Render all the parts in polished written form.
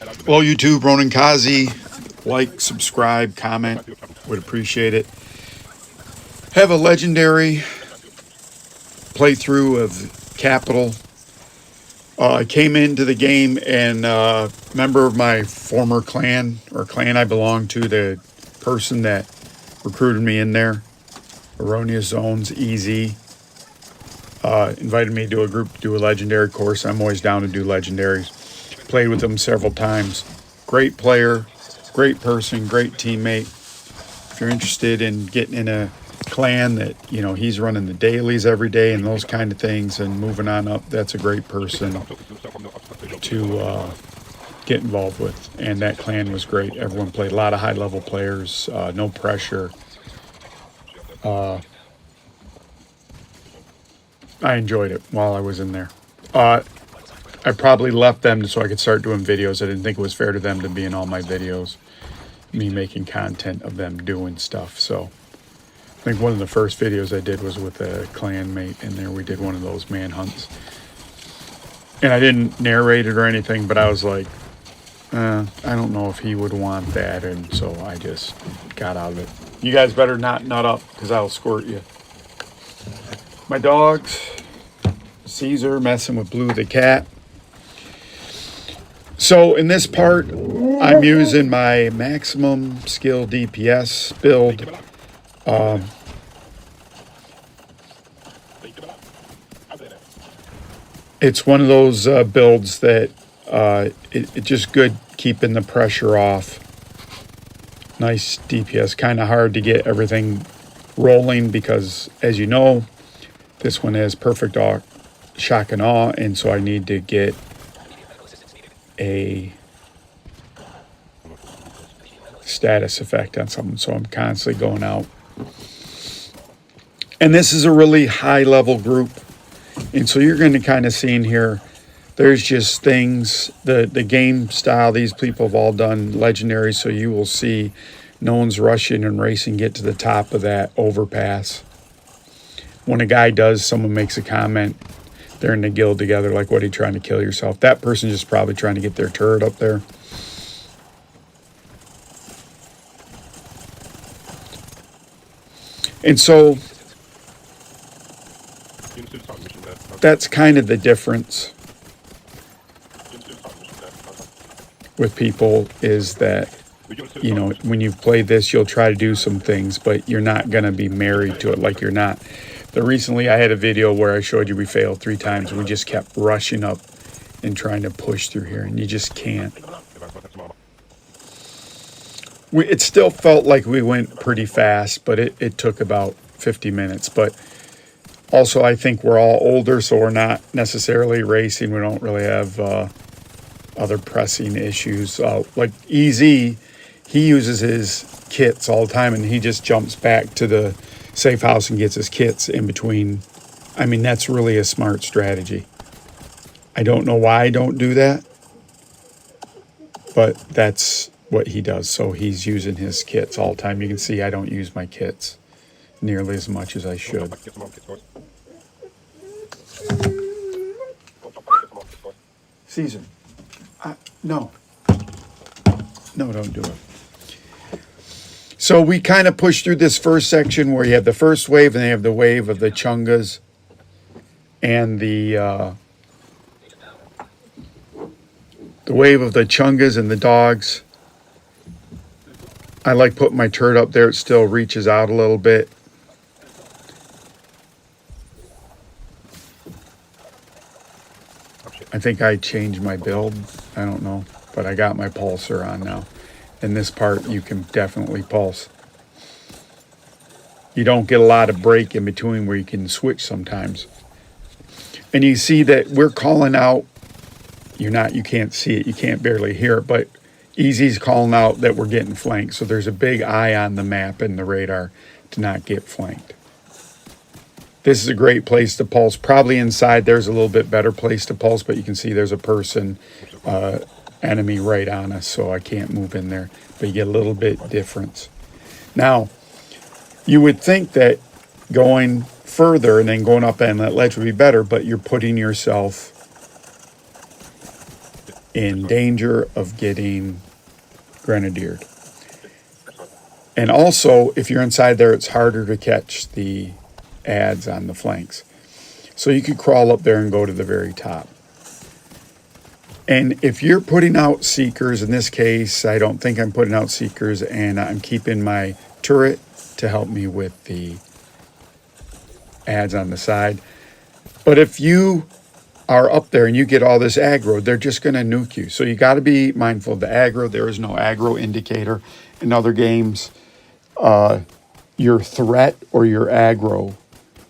Well, YouTube, Ronan Kazi, like, subscribe, comment, would appreciate it. Have a legendary playthrough of Capital. I came into the game and a member of my former clan, or clan I belonged to, the person that recruited me in there, Erroneous Zones, EZ, invited me to a group to do a legendary course. I'm always down to do legendaries. Played with him several times. Great player, great person, great teammate. If you're interested in getting in a clan that, you know, he's running the dailies every day and those kind of things and moving on up, that's a great person to get involved with. And that clan was great. Everyone played, a lot of high level players, no pressure. I enjoyed it while I was in there. I probably left them so I could start doing videos. I didn't think it was fair to them to be in all my videos, me making content of them doing stuff. So I think one of the first videos I did was with a clan mate in there. We did one of those manhunts. And I didn't narrate it or anything, but I was like, I don't know if he would want that. And so I just got out of it. You guys better not nut up because I'll squirt you. My dogs, Caesar messing with Blue the cat. So in this part, I'm using my maximum skill DPS build. It's one of those builds that it's just good keeping the pressure off. Nice DPS, kind of hard to get everything rolling because, as you know, this one has perfect shock and awe, and so I need to get a status effect on something, so I'm constantly going out. And this is a really high level group, and so you're going to kind of see in here, there's just things, the game style, these people have all done legendary, so you will see no one's rushing and racing get to the top of that overpass. When a guy does, someone makes a comment, they're in the guild together, like, what are you trying to kill yourself? That person's just probably trying to get their turret up there. And so that's kind of the difference with people, is that, you know, when you've played this, you'll try to do some things, but you're not going to be married to it. Like, you're not. Recently, I had a video where I showed you we failed 3 times. And we just kept rushing up and trying to push through here, and you just can't. It still felt like we went pretty fast, but it took about 50 minutes. But also, I think we're all older, so we're not necessarily racing. We don't really have other pressing issues. Like EZ, he uses his kits all the time, and he just jumps back to the safe house and gets his kits in between. I mean, that's really a smart strategy. I don't know why I don't do that, but that's what he does. So he's using his kits all the time. You can see I don't use my kits nearly as much as I should. Caesar, no, don't do it. So we kind of push through this first section where you have the first wave, and they have the wave of the Chungas and the wave of the Chungas and the dogs. I like putting my turret up there. It still reaches out a little bit. I think I changed my build. I don't know, but I got my pulsar on now. In this part, you can definitely pulse. You don't get a lot of break in between where you can switch sometimes. And you see that we're calling out, you can't see it, you can't barely hear it, but EZ's calling out that we're getting flanked. So there's a big eye on the map and the radar to not get flanked. This is a great place to pulse. Probably inside there's a little bit better place to pulse, but you can see there's a person, enemy right on us, so I can't move in there. But you get a little bit difference. Now, you would think that going further and then going up on that ledge would be better, but you're putting yourself in danger of getting grenadiered. And also, if you're inside there, it's harder to catch the ads on the flanks. So you could crawl up there and go to the very top. And if you're putting out seekers, in this case, I don't think I'm putting out seekers, and I'm keeping my turret to help me with the ads on the side. But if you are up there and you get all this aggro, they're just going to nuke you. So you got to be mindful of the aggro. There is no aggro indicator in other games. Your threat or your aggro,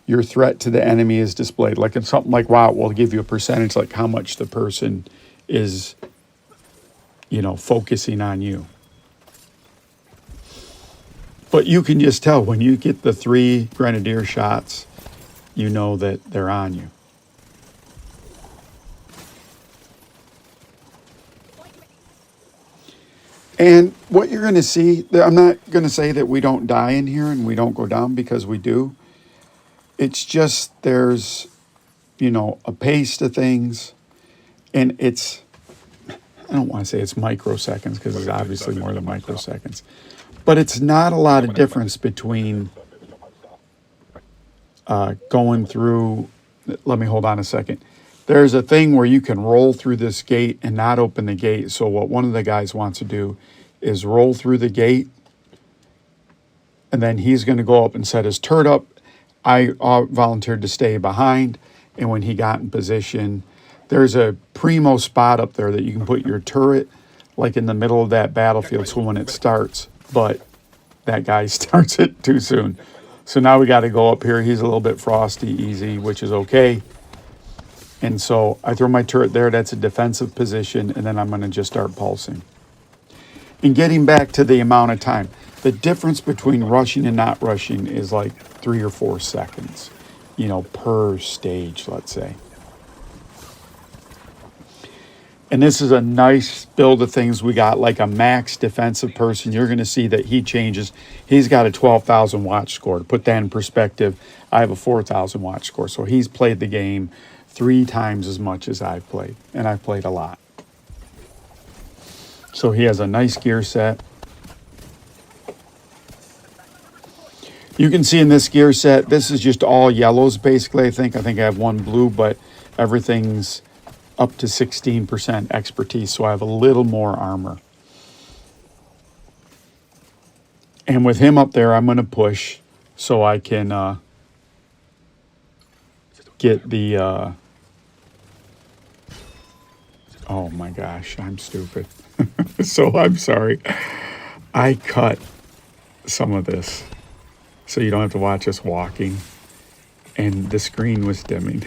your threat to the enemy is displayed. Like in something like WoW, it will give you a percentage, like how much the person is, focusing on you. But you can just tell when you get the 3 grenadier shots, you know that they're on you. And what you're going to see, I'm not going to say that we don't die in here and we don't go down, because we do. It's just there's, a pace to things. And I don't want to say it's microseconds, because it's obviously more than microseconds. But it's not a lot of difference between going through. Let me hold on a second. There's a thing where you can roll through this gate and not open the gate. So what one of the guys wants to do is roll through the gate, and then he's going to go up and set his turret up. I volunteered to stay behind, and when he got in position, there's a primo spot up there that you can put your turret, like in the middle of that battlefield, so when it starts, but that guy starts it too soon. So now we got to go up here. He's a little bit frosty, easy, which is okay. And so I throw my turret there. That's a defensive position. And then I'm going to just start pulsing. And getting back to the amount of time, the difference between rushing and not rushing is like 3 or 4 seconds, per stage, let's say. And this is a nice build of things. We got like a max defensive person. You're going to see that he changes. He's got a 12,000 watch score. To put that in perspective, I have a 4,000 watch score. So he's played the game 3 times as much as I've played. And I've played a lot. So he has a nice gear set. You can see in this gear set, this is just all yellows basically, I think. I have one blue, but everything's up to 16% expertise, so I have a little more armor. And with him up there, I'm going to push so I can get the... oh my gosh, I'm stupid. So I'm sorry. I cut some of this so you don't have to watch us walking. And the screen was dimming.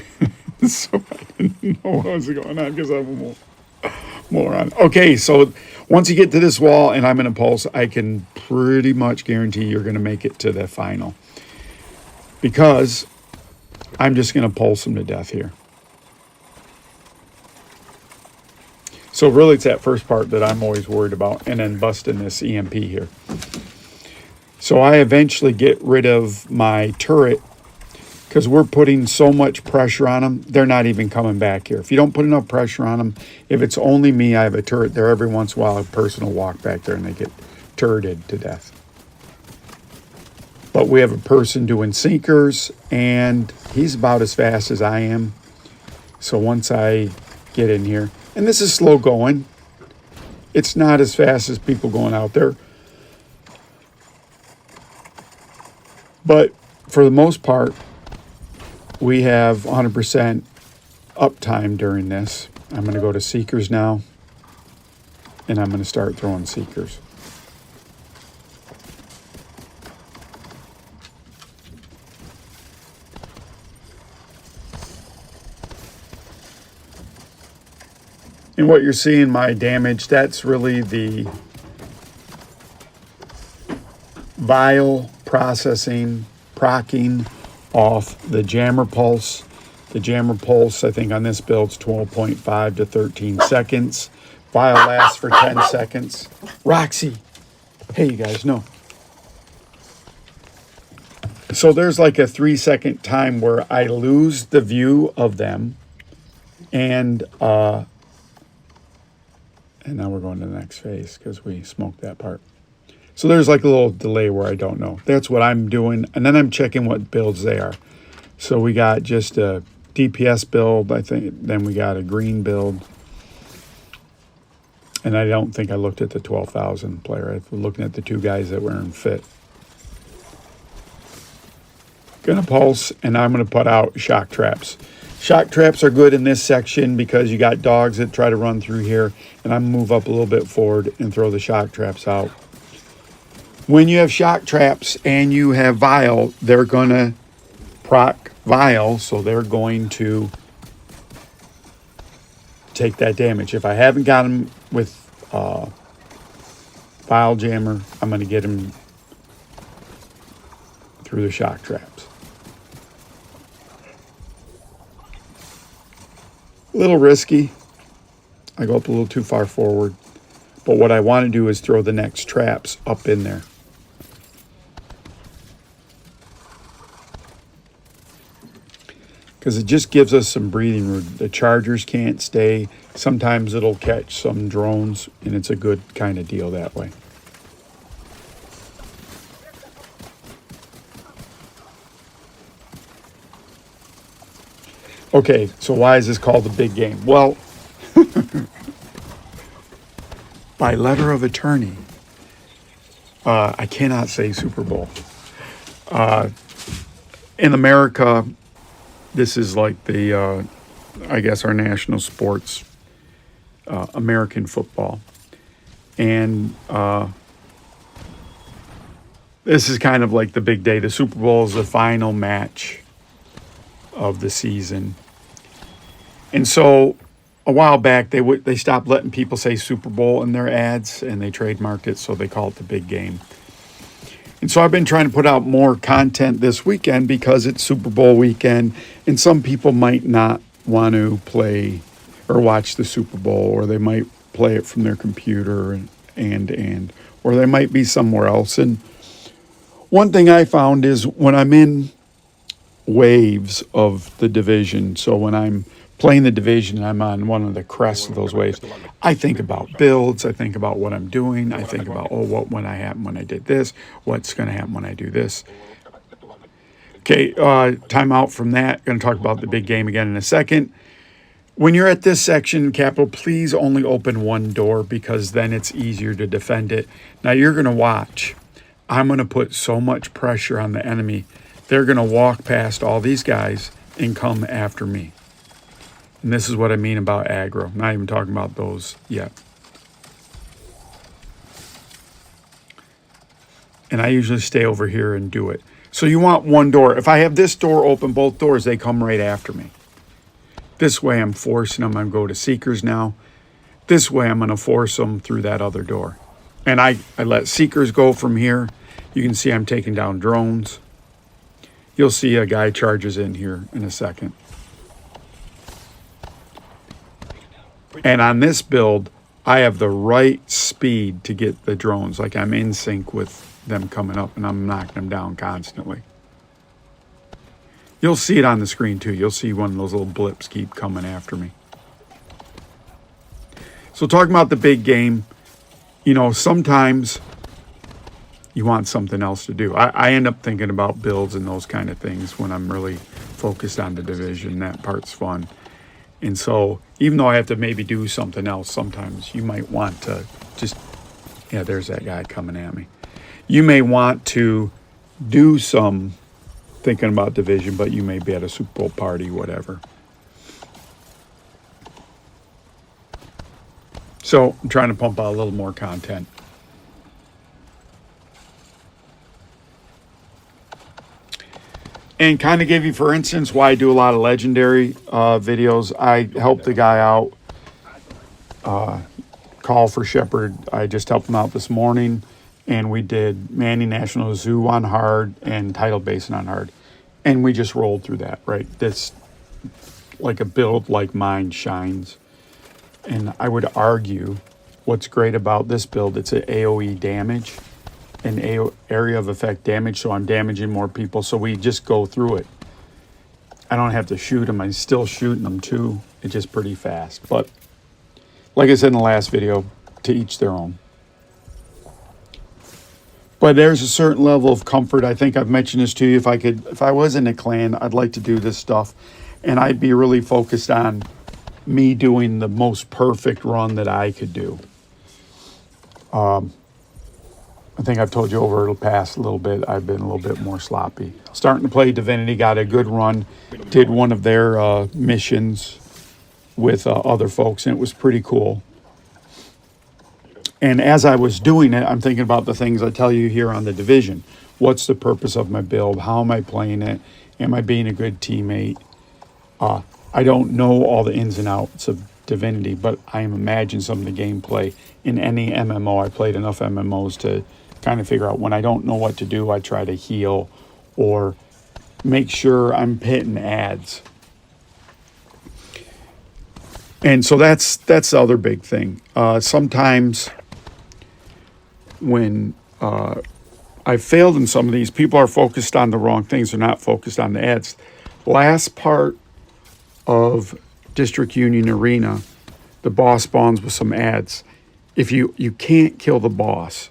So I didn't know what was going on because I'm a moron. Okay, so once you get to this wall and I'm in a pulse, I can pretty much guarantee you're going to make it to the final. Because I'm just going to pulse them to death here. So really it's that first part that I'm always worried about, and then busting this EMP here. So I eventually get rid of my turret because we're putting so much pressure on them, they're not even coming back here. If you don't put enough pressure on them, if it's only me, I have a turret there. Every once in a while, a person will walk back there and they get turreted to death. But we have a person doing sinkers, and he's about as fast as I am. So once I get in here, and this is slow going. It's not as fast as people going out there. But for the most part, we have 100% uptime during this. I'm going to go to Seekers now, and I'm going to start throwing Seekers. And what you're seeing, my damage, that's really the vial processing, procking off the jammer pulse. The jammer pulse, I think on this build, is 12.5 to 13 seconds. Vial lasts for 10 seconds. Roxy! Hey, you guys, no. So there's like a 3-second time where I lose the view of them, and And now we're going to the next phase because we smoked that part. So there's like a little delay where I don't know. That's what I'm doing. And then I'm checking what builds they are. So we got just a DPS build, I think. Then we got a green build. And I don't think I looked at the 12,000 player. I was looking at the two guys that were in fit. Gonna pulse, and I'm gonna put out shock traps. Shock traps are good in this section because you got dogs that try to run through here, and I'm gonna move up a little bit forward and throw the shock traps out. When you have shock traps and you have Vile, they're gonna proc Vile, so they're going to take that damage. If I haven't got him with Vile Jammer, I'm gonna get him through the shock traps. A little risky. I go up a little too far forward. But what I want to do is throw the next traps up in there. Because it just gives us some breathing room. The chargers can't stay. Sometimes it'll catch some drones, and it's a good kind of deal that way. Okay, so why is this called the big game? Well, by letter of attorney, I cannot say Super Bowl. In America, this is like the, I guess, our national sports, American football. And this is kind of like the big day. The Super Bowl is the final match of the season. And so a while back, they stopped letting people say Super Bowl in their ads, and they trademarked it, so they call it the big game. And so I've been trying to put out more content this weekend because it's Super Bowl weekend, and some people might not want to play or watch the Super Bowl, or they might play it from their computer, or they might be somewhere else. And one thing I found is when I'm in waves of the division, so when I'm playing the division, I'm on one of the crests of those waves, I think about builds, I think about what I'm doing, I think about, what happened when I did this, what's going to happen when I do this. Okay, time out from that. Going to talk about the big game again in a second. When you're at this section, Capital, please only open one door because then it's easier to defend it. Now you're going to watch. I'm going to put so much pressure on the enemy. They're going to walk past all these guys and come after me. And this is what I mean about aggro. I'm not even talking about those yet. And I usually stay over here and do it. So you want one door. If I have this door open, both doors, they come right after me. This way I'm forcing them. I'm going to go to Seekers now. This way I'm going to force them through that other door. And I let Seekers go from here. You can see I'm taking down drones. You'll see a guy charges in here in a second. And on this build, I have the right speed to get the drones. Like I'm in sync with them coming up, and I'm knocking them down constantly. You'll see it on the screen too. You'll see one of those little blips keep coming after me. So talking about the big game, sometimes you want something else to do. I end up thinking about builds and those kind of things when I'm really focused on the division. That part's fun. And so even though I have to maybe do something else, sometimes you might want to just, there's that guy coming at me. You may want to do some thinking about division, but you may be at a Super Bowl party, whatever. So I'm trying to pump out a little more content. And kind of give you, for instance, why I do a lot of legendary videos. I helped the guy out, Call for Shepherd. I just helped him out this morning. And we did Manning National Zoo on hard and Tidal Basin on hard. And we just rolled through that, right? This, like a build like mine, shines. And I would argue what's great about this build, it's an AoE damage. An area of effect damage, so I'm damaging more people, so we just go through it. I don't have to shoot them. I'm still shooting them too. It's just pretty fast. But like I said in the last video, to each their own. But there's a certain level of comfort. I think I've mentioned this to you. If I was in a clan, I'd like to do this stuff, and I'd be really focused on me doing the most perfect run that I could do. I think I've told you over the past a little bit, I've been a little bit more sloppy. Starting to play Divinity, got a good run, did one of their missions with other folks, and it was pretty cool. And as I was doing it, I'm thinking about the things I tell you here on the Division. What's the purpose of my build? How am I playing it? Am I being a good teammate? I don't know all the ins and outs of Divinity, but I imagine some of the gameplay in any MMO. I played enough MMOs to kind of figure out when I don't know what to do, I try to heal or make sure I'm hitting ads. And so that's the other big thing. Sometimes when I failed in some of these, people are focused on the wrong things. They're not focused on the ads. Last part of District Union Arena, the boss spawns with some ads. If you can't kill the boss,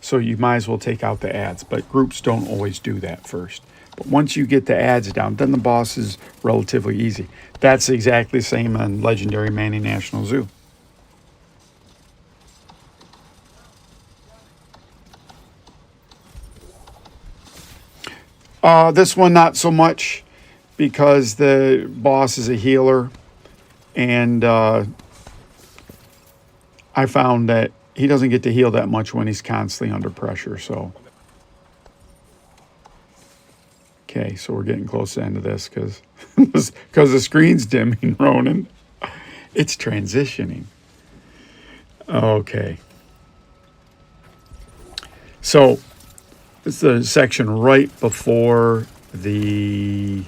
so you might as well take out the ads, but groups don't always do that first. But once you get the ads down, then the boss is relatively easy. That's exactly the same on Legendary Manny National Zoo. This one, not so much, because the boss is a healer, and I found that he doesn't get to heal that much when he's constantly under pressure, so. Okay, so we're getting close to the end of this because the screen's dimming, Ronan. It's transitioning. Okay. So, this is the section right before the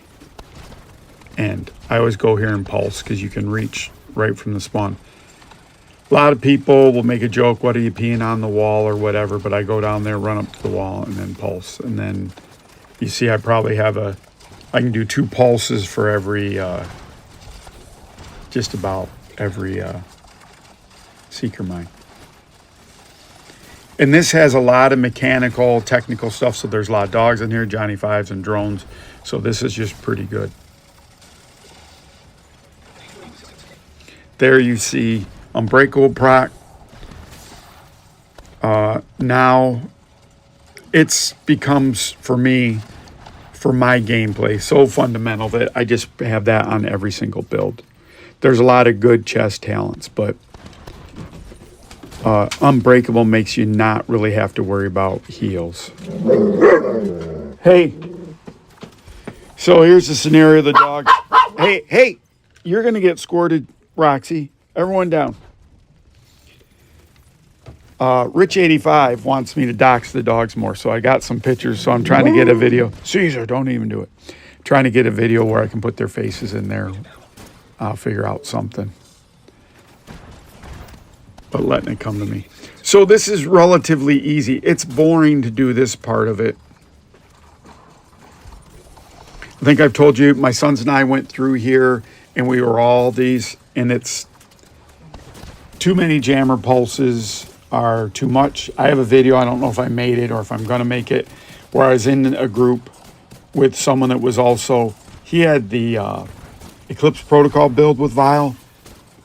end. I always go here and pulse because you can reach right from the spawn. A lot of people will make a joke, what are you peeing on the wall or whatever, but I go down there, run up to the wall, and then pulse. And then you see I probably have I can do 2 pulses for every, just about every seeker mine. And this has a lot of mechanical, technical stuff, so there's a lot of dogs in here, Johnny Fives and drones, so this is just pretty good. There you see Unbreakable proc. Now it becomes, for me, for my gameplay, so fundamental that I just have that on every single build. There's a lot of good chess talents, but Unbreakable makes you not really have to worry about heals. Hey, so here's the scenario, the dog. Hey, you're going to get squirted, Roxy. Everyone down. Rich85 wants me to dox the dogs more, so I got some pictures, so I'm trying to get a video. Caesar, don't even do it. Trying to get a video where I can put their faces in there. I'll figure out something. But letting it come to me. So this is relatively easy. It's boring to do this part of it. I think I've told you, my sons and I went through here, and we were all these, and it's too many jammer pulses are too much. I have a video, I don't know if I made it or if I'm going to make it, where I was in a group with someone that was also, he had the Eclipse Protocol build with Vile,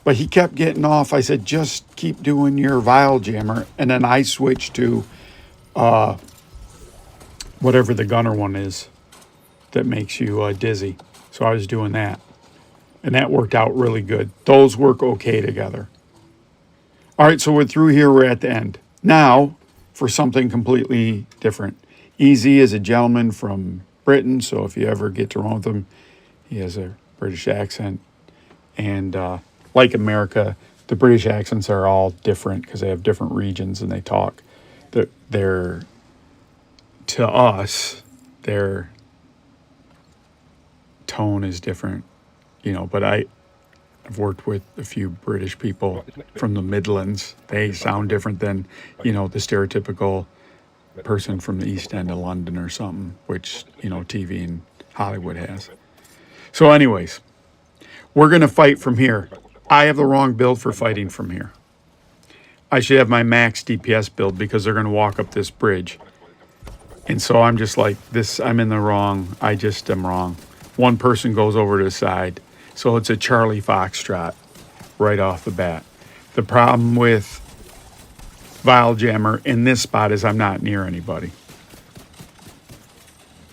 but he kept getting off. I said, just keep doing your Vile jammer. And then I switched to whatever the gunner one is that makes you dizzy. So I was doing that. And that worked out really good. Those work okay together. All right, so we're through here. We're at the end. Now, for something completely different. Easy is a gentleman from Britain, so if you ever get to run with him, he has a British accent. And like America, the British accents are all different because they have different regions and they talk. They're to us, their tone is different, but I've worked with a few British people from the Midlands. They sound different than, the stereotypical person from the East End of London or something, which, TV in Hollywood has. So anyways, we're going to fight from here. I have the wrong build for fighting from here. I should have my max DPS build because they're going to walk up this bridge. And so I'm just like, this, I'm in the wrong. I just am wrong. One person goes over to the side. So it's a Charlie Foxtrot right off the bat. The problem with Vile Jammer in this spot is I'm not near anybody.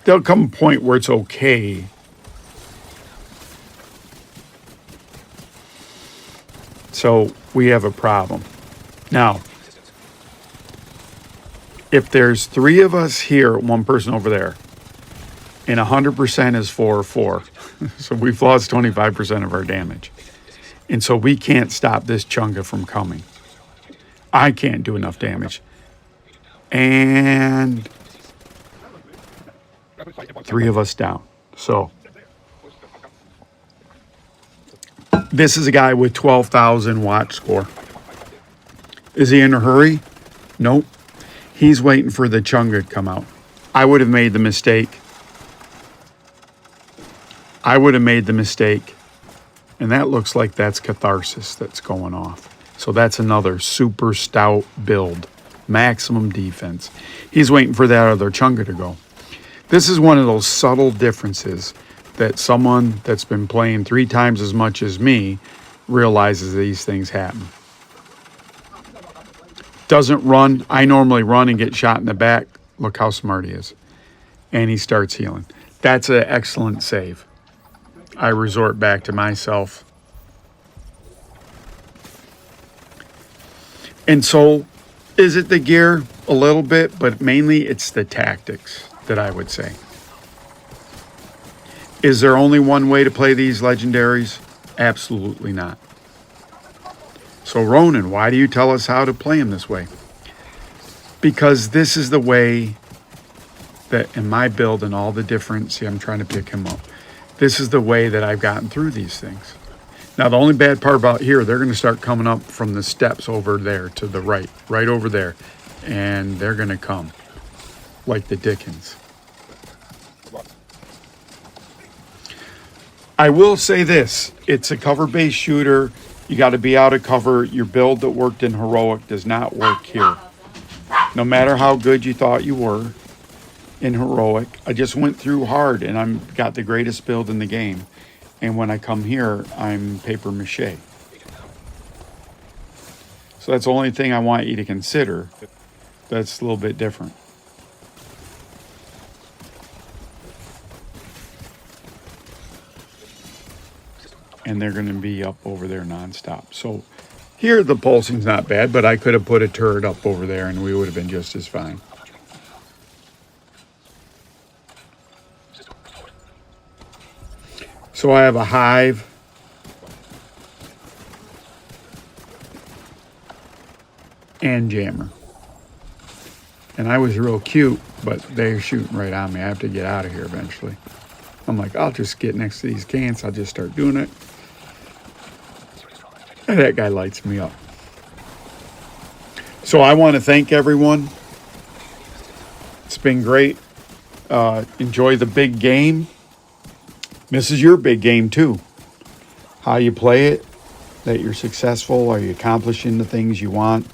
There'll come a point where it's okay. So we have a problem. Now, if there's 3 of us here, 1 person over there, and 100% is 4-4, so we've lost 25% of our damage. And so we can't stop this Chunga from coming. I can't do enough damage. And 3 of us down. So this is a guy with 12,000 watch score. Is he in a hurry? Nope. He's waiting for the Chunga to come out. I would have made the mistake. And that looks like that's Catharsis that's going off. So that's another super stout build. Maximum defense. He's waiting for that other Chunga to go. This is one of those subtle differences that someone that's been playing 3 times as much as me realizes these things happen. Doesn't run. I normally run and get shot in the back. Look how smart he is. And he starts healing. That's an excellent save. I resort back to myself. And so, is it the gear? A little bit, but mainly it's the tactics that I would say. Is there only one way to play these legendaries? Absolutely not. So Ronan, why do you tell us how to play him this way? Because this is the way that in my build and all the different, see, I'm trying to pick him up. This is the way that I've gotten through these things. Now, the only bad part about here, they're going to start coming up from the steps over there to the right over there. And they're going to come like the Dickens. I will say this, it's a cover-based shooter. You got to be out of cover. Your build that worked in Heroic does not work here. No matter how good you thought you were in Heroic, I just went through hard and I'm got the greatest build in the game. And when I come here, I'm paper mache. So that's the only thing I want you to consider. That's a little bit different. And they're going to be up over there nonstop. So here the pulsing's not bad, but I could have put a turret up over there and we would have been just as fine. So I have a hive. And jammer. And I was real cute, but they're shooting right on me. I have to get out of here eventually. I'm like, I'll just get next to these cans. I'll just start doing it. And that guy lights me up. So I want to thank everyone. It's been great. Enjoy the big game. This is your big game too. How you play it, that you're successful. Are you accomplishing the things you want?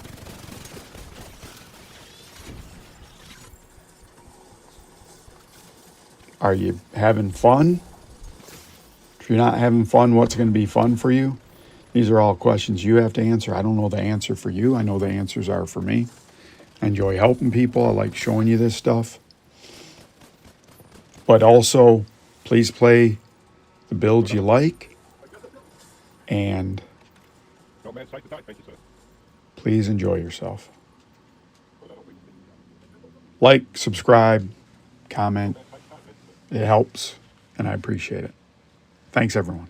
Are you having fun? If you're not having fun, what's going to be fun for you? These are all questions you have to answer. I don't know the answer for you. I know the answers are for me. I enjoy helping people. I like showing you this stuff. But also, please play the builds you like. And please enjoy yourself. Like, subscribe, comment. It helps, and I appreciate it. Thanks, everyone.